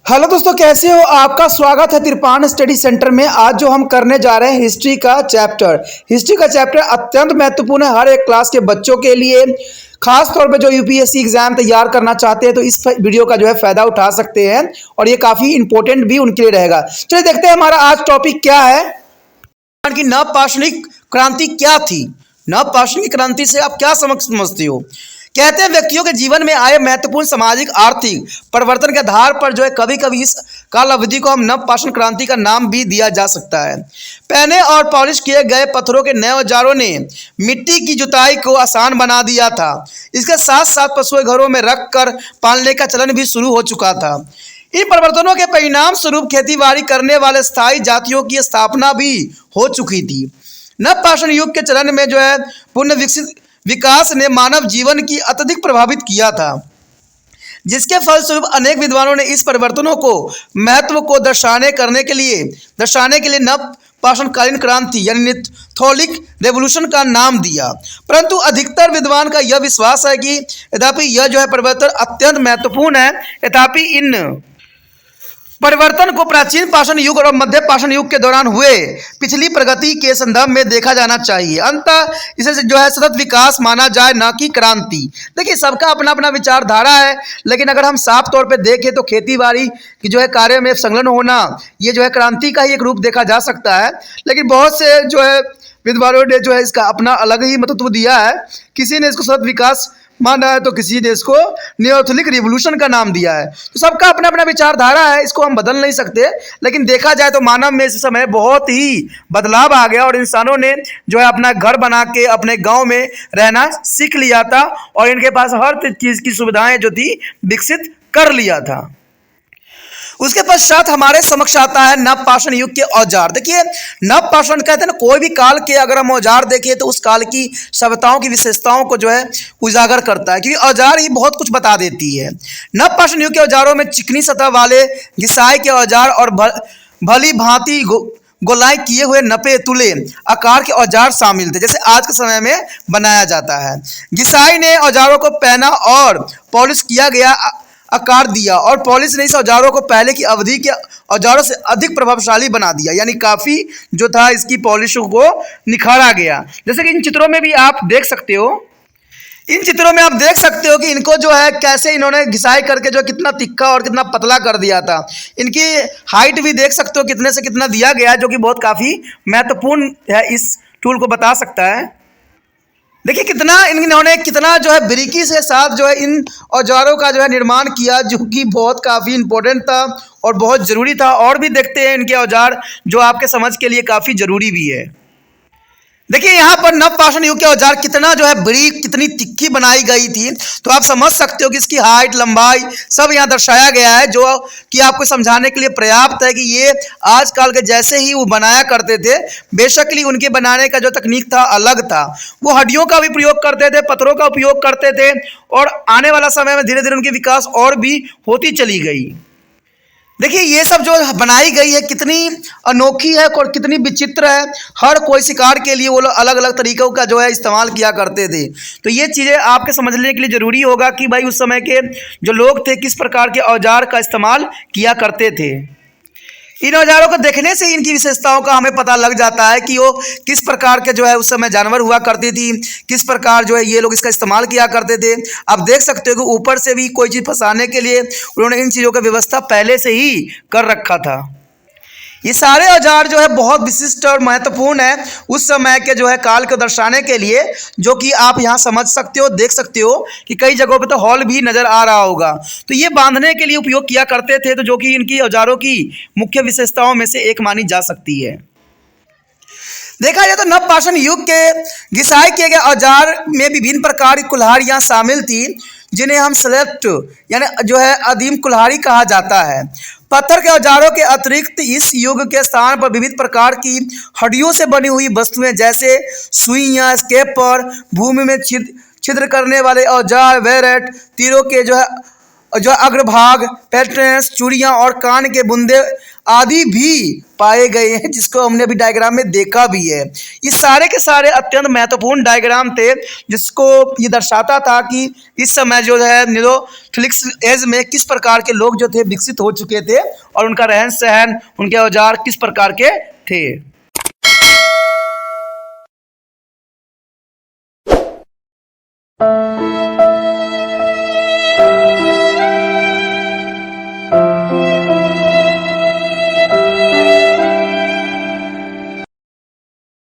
Hello दोस्तों, कैसे हो? आपका स्वागत है तिरपान स्टडी सेंटर में। आज जो हम करने जा रहे हैं हिस्ट्री का चैप्टर अत्यंत महत्वपूर्ण है हर एक क्लास के बच्चों के लिए। खास तौर पे जो यूपीएससी एग्जाम तैयार करना चाहते हैं तो इस वीडियो का जो है फायदा उठा सकते हैं और ये काफी इंपॉर्टेंट भी उनके लिए रहेगा। चलिए देखते हैं हमारा आज टॉपिक क्या है कि नवपाषाणिक क्रांति क्या थी। नवपाषाणिक क्रांति से आप क्या समझते हो? कहते हैं व्यक्तियों के जीवन में आए महत्वपूर्ण सामाजिक आर्थिक परिवर्तन के आधार पर जो है कभी कभी इस काल अवधि को हम नवपाषाण क्रांति का नाम भी दिया जा सकता है। पहने और पॉलिश किए गए पत्थरों के नए औजारों ने मिट्टी की जुताई को आसान बना दिया था। इसके साथ साथ पशुएं घरों में रख कर पालने का चलन भी शुरू हो चुका था। इन परिवर्तनों के परिणाम स्वरूप खेतीबाड़ी करने वाले स्थायी जातियों की स्थापना भी हो चुकी थी। नवपाषाण युग के चलन में जो है पुनः विकसित विकास ने मानव जीवन की अत्यधिक प्रभावित किया था, जिसके फलस्वरूप अनेक विद्वानों ने इस परिवर्तनों को महत्व को दर्शाने के लिए नवपाषाणकालीन क्रांति यानी निथोलिक रेवोल्यूशन का नाम दिया। परंतु अधिकतर विद्वान का यह विश्वास है कि यद्यपि यह जो है परिवर्तन अत्यंत महत्वपूर्ण है, तथापि इन परिवर्तन को प्राचीन पाषाण युग और मध्य पाषाण युग के दौरान हुए पिछली प्रगति के संदर्भ में देखा जाना चाहिए। अंततः इसे जो है सतत विकास माना जाए, न कि क्रांति। देखिए, सबका अपना अपना विचारधारा है, लेकिन अगर हम साफ तौर पे देखें तो खेतीबाड़ी की जो है कार्य में संलग्न होना ये जो है क्रांति का ही एक रूप देखा जा सकता है। लेकिन बहुत से जो है विद्वानों ने जो है इसका अपना अलग ही महत्व दिया है। किसी ने इसको सतत विकास माना है तो किसी ने इसको नियोलिथिक रिवोल्यूशन का नाम दिया है। तो सबका अपना अपना विचारधारा है, इसको हम बदल नहीं सकते। लेकिन देखा जाए तो मानव में इस समय बहुत ही बदलाव आ गया और इंसानों ने जो है अपना घर बना के अपने गांव में रहना सीख लिया था और इनके पास हर चीज़ की सुविधाएं जो थी विकसित कर लिया था। उसके पश्चात हमारे समक्ष आता है नवपाषाण युग के औजार। देखिए, नवपाषाण कहते हैं ना, कोई भी काल के अगर हम औजार देखें तो उस काल की सभ्यताओं की विशेषताओं को जो है उजागर करता है, क्योंकि औजार ही बहुत कुछ बता देती है। नवपाषाण युग के औजारों में चिकनी सतह वाले घिसाई के औजार और भली भांति गोलाई किए हुए नपे तुले आकार के औजार शामिल थे, जैसे आज के समय में बनाया जाता है। घिसाई ने औजारों को पहना और पॉलिश किया गया आकार दिया, और पॉलिश ने इस औजारों को पहले की अवधि के औजारों से अधिक प्रभावशाली बना दिया, यानी काफ़ी जो था इसकी पॉलिश को निखारा गया। जैसे कि इन चित्रों में भी आप देख सकते हो, कि इनको जो है कैसे इन्होंने घिसाई करके जो कितना तिक्का और कितना पतला कर दिया था। इनकी हाइट भी देख सकते हो कितने से कितना दिया गया है, जो कि बहुत काफ़ी महत्वपूर्ण है, इस टूल को बता सकता है। देखिए इन्होंने कितना जो है बारीकी से साथ जो है इन औजारों का जो है निर्माण किया, जो कि बहुत काफ़ी इंपॉर्टेंट था और बहुत ज़रूरी था। और भी देखते हैं इनके औजार जो आपके समझ के लिए काफ़ी ज़रूरी भी है। देखिए, यहाँ पर नवपाषाण युग के औजार कितना जो है बड़ी कितनी तिक्की बनाई गई थी, तो आप समझ सकते हो कि इसकी हाइट लंबाई सब यहाँ दर्शाया गया है, जो कि आपको समझाने के लिए पर्याप्त है कि ये आजकल के जैसे ही वो बनाया करते थे। बेशकली उनके बनाने का जो तकनीक था अलग था। वो हड्डियों का भी प्रयोग करते थे, पत्थरों का उपयोग करते थे, और आने वाला समय में धीरे धीरे उनकी विकास और भी होती चली गई। देखिए, ये सब जो बनाई गई है कितनी अनोखी है और कितनी विचित्र है। हर कोई शिकार के लिए वो लोग अलग अलग तरीक़ों का जो है इस्तेमाल किया करते थे। तो ये चीज़ें आपके समझने के लिए ज़रूरी होगा कि भाई उस समय के जो लोग थे किस प्रकार के औजार का इस्तेमाल किया करते थे। इन औजारों को देखने से इनकी विशेषताओं का हमें पता लग जाता है कि वो किस प्रकार के जो है उस समय जानवर हुआ करती थी, किस प्रकार जो है ये लोग इसका इस्तेमाल किया करते थे। आप देख सकते हो कि ऊपर से भी कोई चीज़ फंसाने के लिए उन्होंने इन चीज़ों का व्यवस्था पहले से ही कर रखा था। ये सारे औजार जो है बहुत विशिष्ट और महत्वपूर्ण है उस समय के जो है काल को दर्शाने के लिए, जो कि आप यहाँ समझ सकते हो, देख सकते हो कि कई जगहों पे तो हॉल भी नज़र आ रहा होगा। तो ये बांधने के लिए उपयोग किया करते थे, तो जो कि इनकी औजारों की मुख्य विशेषताओं में से एक मानी जा सकती है। देखा जाए तो नवपाषाण युग के घिसाई किए गए औजार में विभिन्न प्रकार की कुल्हाड़ियाँ शामिल थी, जिन्हें हम सेलेक्ट यानी जो है आदिम कुल्हाड़ी कहा जाता है। पत्थर के औजारों के अतिरिक्त इस युग के स्थान पर विविध प्रकार की हड्डियों से बनी हुई वस्तुएं जैसे सुइयाँ, स्केपर, भूमि में छिद्र करने वाले औजार, वेरेट, तीरों के जो अग्रभाग, पैटर्न्स, चूड़ियाँ और कान के बुंदे आदि भी पाए गए हैं, जिसको हमने अभी डायग्राम में देखा भी है। ये सारे के सारे अत्यंत महत्वपूर्ण डायग्राम थे, जिसको ये दर्शाता था कि इस समय जो है नीलोथिलिक एज में किस प्रकार के लोग जो थे विकसित हो चुके थे और उनका रहन सहन, उनके औजार किस प्रकार के थे।